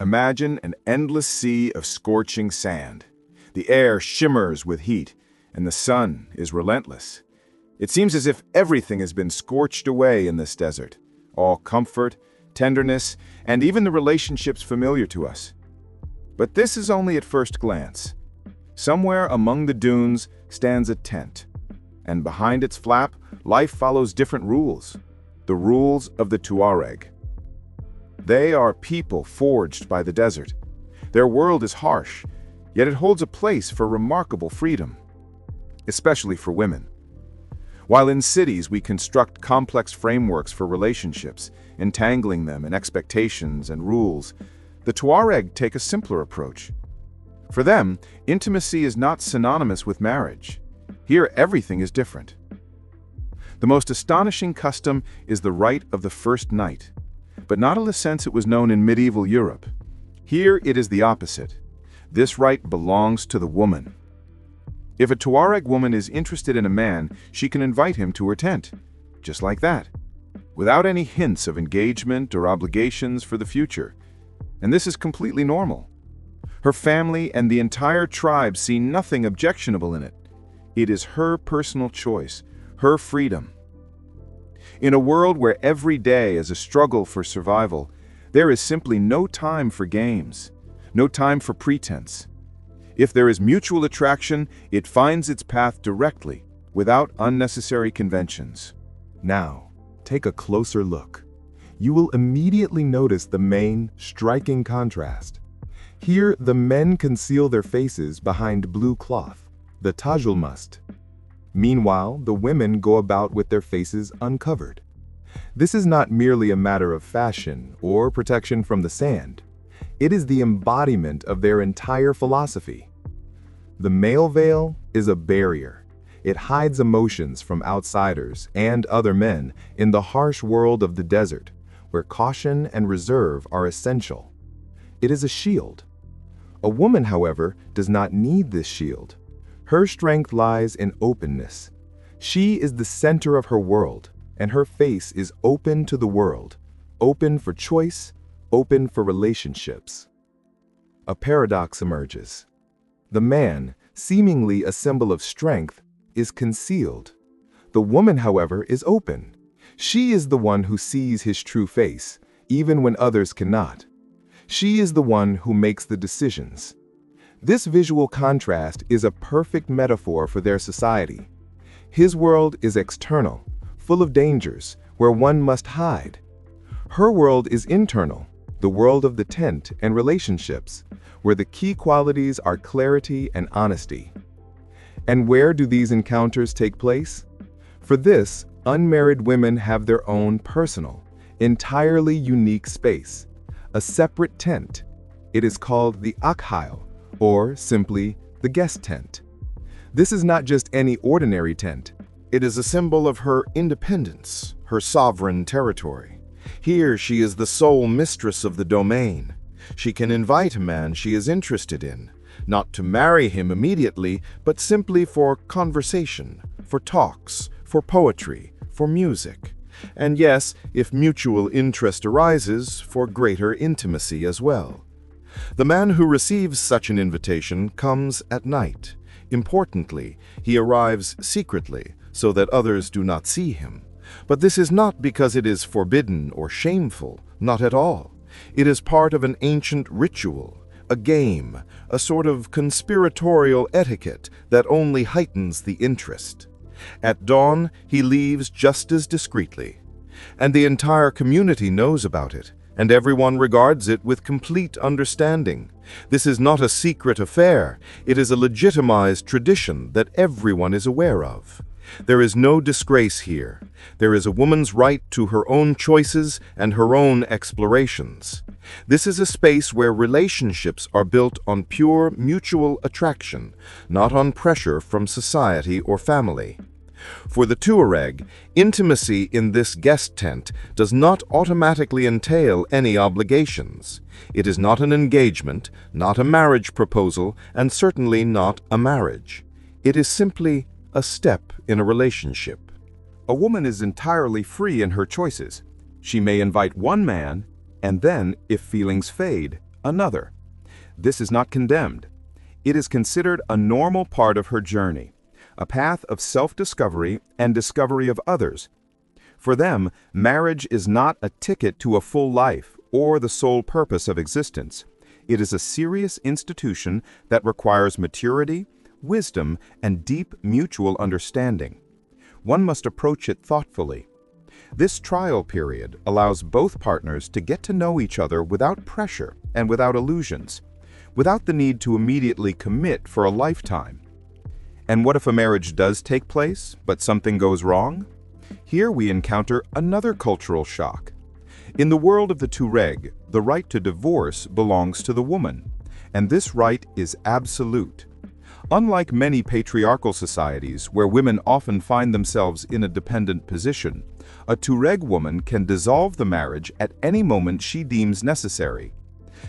Imagine an endless sea of scorching sand. The air shimmers with heat, and the sun is relentless. It seems as if everything has been scorched away in this desert. All comfort, tenderness, and even the relationships familiar to us. But this is only at first glance. Somewhere among the dunes stands a tent, and behind its flap, life follows different rules. The rules of the Tuareg. They are people forged by the desert. Their world is harsh, yet it holds a place for remarkable freedom, especially for women. While in cities we construct complex frameworks for relationships, entangling them in expectations and rules, the Tuareg take a simpler approach. For them, intimacy is not synonymous with marriage. Here, everything is different. The most astonishing custom is the rite of the first night, but not in the sense it was known in medieval Europe. Here it is the opposite. This rite belongs to the woman. If a Tuareg woman is interested in a man, she can invite him to her tent, just like that, without any hints of engagement or obligations for the future. And this is completely normal. Her family and the entire tribe see nothing objectionable in it. It is her personal choice, her freedom. In a world where every day is a struggle for survival, there is simply no time for games, no time for pretense. If there is mutual attraction, it finds its path directly, without unnecessary conventions. Now, take a closer look. You will immediately notice the main, striking contrast. Here, the men conceal their faces behind blue cloth, the tajul must. Meanwhile, the women go about with their faces uncovered. This is not merely a matter of fashion or protection from the sand. It is the embodiment of their entire philosophy. The male veil is a barrier. It hides emotions from outsiders and other men in the harsh world of the desert, where caution and reserve are essential. It is a shield. A woman, however, does not need this shield. Her strength lies in openness. She is the center of her world, and her face is open to the world, open for choice, open for relationships. A paradox emerges. The man, seemingly a symbol of strength, is concealed. The woman, however, is open. She is the one who sees his true face, even when others cannot. She is the one who makes the decisions. This visual contrast is a perfect metaphor for their society. His world is external, full of dangers, where one must hide. Her world is internal, the world of the tent and relationships, where the key qualities are clarity and honesty. And where do these encounters take place? For this, unmarried women have their own personal, entirely unique space, a separate tent. It is called the ahal, or simply the guest tent. This is not just any ordinary tent. It is a symbol of her independence, her sovereign territory. Here she is the sole mistress of the domain. She can invite a man she is interested in, not to marry him immediately, but simply for conversation, for talks, for poetry, for music. And yes, if mutual interest arises, for greater intimacy as well. The man who receives such an invitation comes at night. Importantly, he arrives secretly, so that others do not see him. But this is not because it is forbidden or shameful, not at all. It is part of an ancient ritual, a game, a sort of conspiratorial etiquette that only heightens the interest. At dawn, he leaves just as discreetly. And the entire community knows about it, and everyone regards it with complete understanding. This is not a secret affair. It is a legitimized tradition that everyone is aware of. There is no disgrace here. There is a woman's right to her own choices and her own explorations. This is a space where relationships are built on pure mutual attraction, not on pressure from society or family. For the Tuareg, intimacy in this guest tent does not automatically entail any obligations. It is not an engagement, not a marriage proposal, and certainly not a marriage. It is simply a step in a relationship. A woman is entirely free in her choices. She may invite one man, and then, if feelings fade, another. This is not condemned. It is considered a normal part of her journey, a path of self-discovery and discovery of others. For them, marriage is not a ticket to a full life or the sole purpose of existence. It is a serious institution that requires maturity, wisdom, and deep mutual understanding. One must approach it thoughtfully. This trial period allows both partners to get to know each other without pressure and without illusions, without the need to immediately commit for a lifetime. And what if a marriage does take place, but something goes wrong? Here we encounter another cultural shock. In the world of the Tuareg, the right to divorce belongs to the woman, and this right is absolute. Unlike many patriarchal societies where women often find themselves in a dependent position, a Tuareg woman can dissolve the marriage at any moment she deems necessary.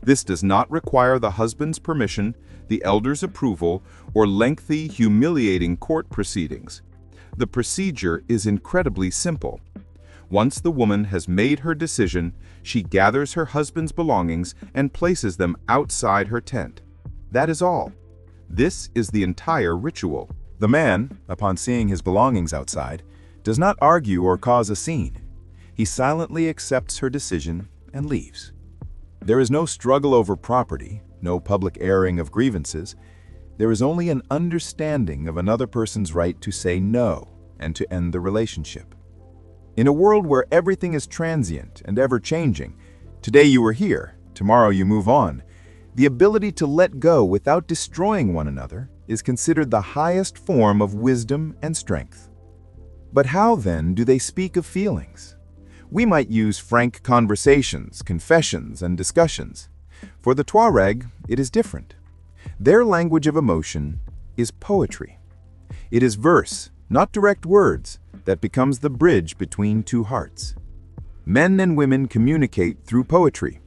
This does not require the husband's permission, the elder's approval, or lengthy, humiliating court proceedings. The procedure is incredibly simple. Once the woman has made her decision, she gathers her husband's belongings and places them outside her tent. That is all. This is the entire ritual. The man, upon seeing his belongings outside, does not argue or cause a scene. He silently accepts her decision and leaves. There is no struggle over property, no public airing of grievances. There is only an understanding of another person's right to say no and to end the relationship. In a world where everything is transient and ever-changing, today you are here, tomorrow you move on, the ability to let go without destroying one another is considered the highest form of wisdom and strength. But how then do they speak of feelings? We might use frank conversations, confessions, and discussions. For the Tuareg, it is different. Their language of emotion is poetry. It is verse, not direct words, that becomes the bridge between two hearts. Men and women communicate through poetry.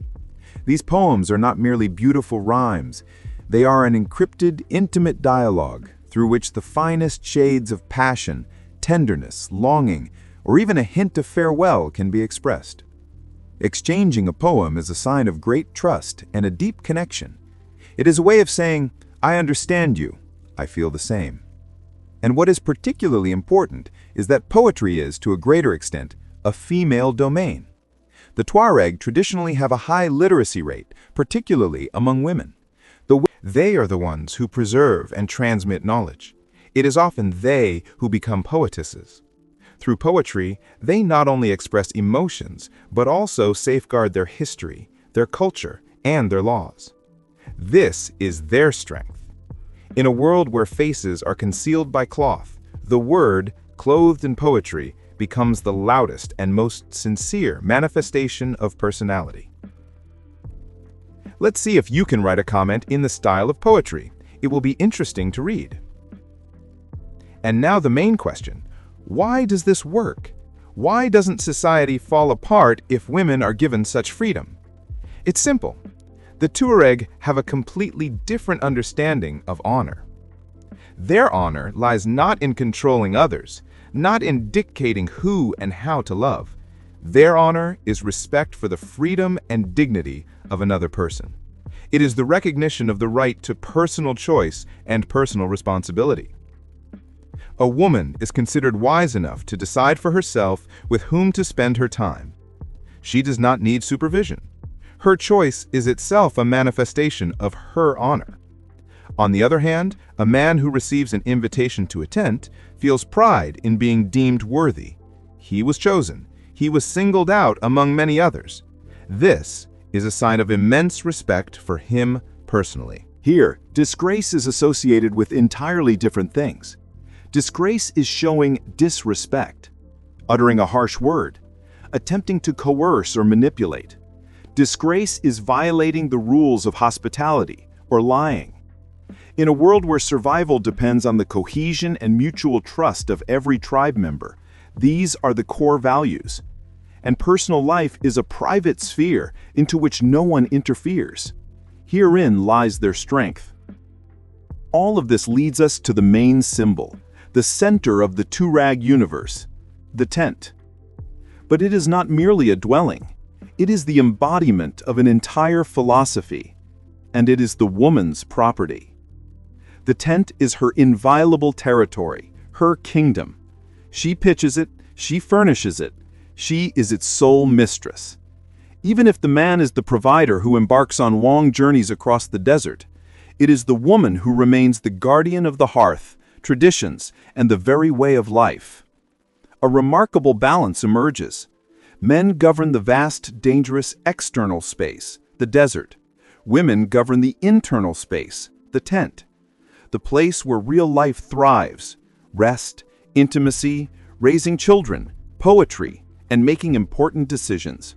These poems are not merely beautiful rhymes. They are an encrypted, intimate dialogue through which the finest shades of passion, tenderness, longing, or even a hint of farewell can be expressed. Exchanging a poem is a sign of great trust and a deep connection. It is a way of saying, I understand you, I feel the same. And what is particularly important is that poetry is, to a greater extent, a female domain. The Tuareg traditionally have a high literacy rate, particularly among women. They are the ones who preserve and transmit knowledge. It is often they who become poetesses. Through poetry, they not only express emotions, but also safeguard their history, their culture, and their laws. This is their strength. In a world where faces are concealed by cloth, the word, clothed in poetry, becomes the loudest and most sincere manifestation of personality. Let's see if you can write a comment in the style of poetry. It will be interesting to read. And now the main question. Why does this work? Why doesn't society fall apart if women are given such freedom? It's simple. The Tuareg have a completely different understanding of honor. Their honor lies not in controlling others, not in dictating who and how to love. Their honor is respect for the freedom and dignity of another person. It is the recognition of the right to personal choice and personal responsibility. A woman is considered wise enough to decide for herself with whom to spend her time. She does not need supervision. Her choice is itself a manifestation of her honor. On the other hand, a man who receives an invitation to a tent feels pride in being deemed worthy. He was chosen. He was singled out among many others. This is a sign of immense respect for him personally. Here, disgrace is associated with entirely different things. Disgrace is showing disrespect, uttering a harsh word, attempting to coerce or manipulate. Disgrace is violating the rules of hospitality or lying. In a world where survival depends on the cohesion and mutual trust of every tribe member, these are the core values. And personal life is a private sphere into which no one interferes. Herein lies their strength. All of this leads us to the main symbol, the center of the Tuareg universe, the tent. But it is not merely a dwelling. It is the embodiment of an entire philosophy, and it is the woman's property. The tent is her inviolable territory, her kingdom. She pitches it, she furnishes it, she is its sole mistress. Even if the man is the provider who embarks on long journeys across the desert, it is the woman who remains the guardian of the hearth, traditions, and the very way of life. A remarkable balance emerges. Men govern the vast, dangerous external space, the desert. Women govern the internal space, the tent. The place where real life thrives, rest, intimacy, raising children, poetry, and making important decisions.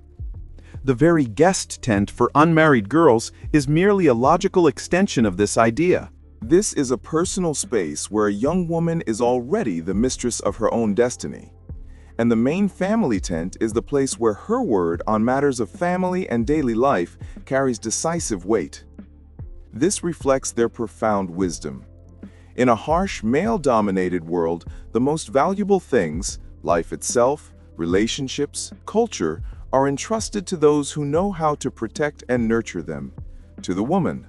The very guest tent for unmarried girls is merely a logical extension of this idea. This is a personal space where a young woman is already the mistress of her own destiny. And the main family tent is the place where her word on matters of family and daily life carries decisive weight. This reflects their profound wisdom. In a harsh, male-dominated world, the most valuable things, life itself, relationships, culture, are entrusted to those who know how to protect and nurture them, to the woman.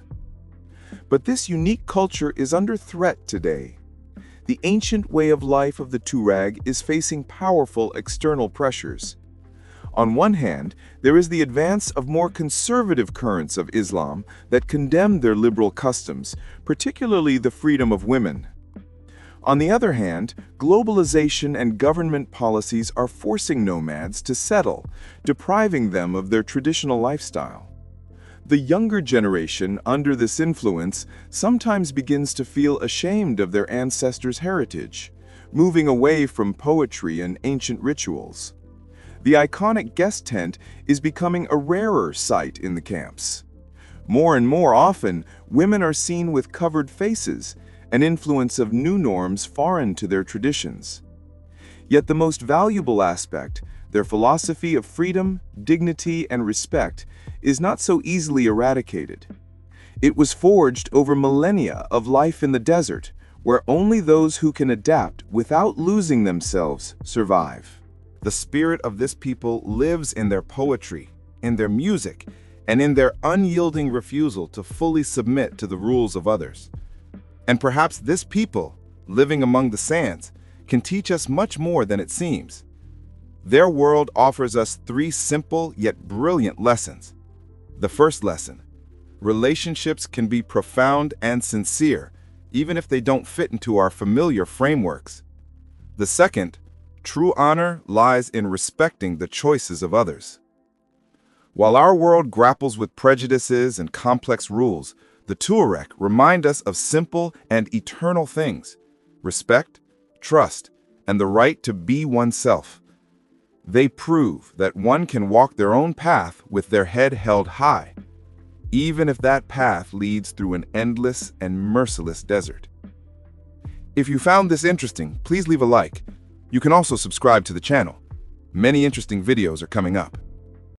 But this unique culture is under threat today. The ancient way of life of the Tuareg is facing powerful external pressures. On one hand, there is the advance of more conservative currents of Islam that condemn their liberal customs, particularly the freedom of women. On the other hand, globalization and government policies are forcing nomads to settle, depriving them of their traditional lifestyle. The younger generation, under this influence, sometimes begins to feel ashamed of their ancestors' heritage, moving away from poetry and ancient rituals. The iconic guest tent is becoming a rarer sight in the camps. More and more often, women are seen with covered faces, an influence of new norms foreign to their traditions. Yet the most valuable aspect, their philosophy of freedom, dignity, and respect, is not so easily eradicated. It was forged over millennia of life in the desert, where only those who can adapt without losing themselves survive. The spirit of this people lives in their poetry, in their music, and in their unyielding refusal to fully submit to the rules of others. And perhaps this people, living among the sands, can teach us much more than it seems. Their world offers us 3 simple yet brilliant lessons. The first lesson: relationships can be profound and sincere, even if they don't fit into our familiar frameworks. The second: true honor lies in respecting the choices of others. While our world grapples with prejudices and complex rules, the Tuareg remind us of simple and eternal things: respect, trust, and the right to be oneself. They prove that one can walk their own path with their head held high, even if that path leads through an endless and merciless desert. If you found this interesting, please leave a like. You can also subscribe to the channel. Many interesting videos are coming up.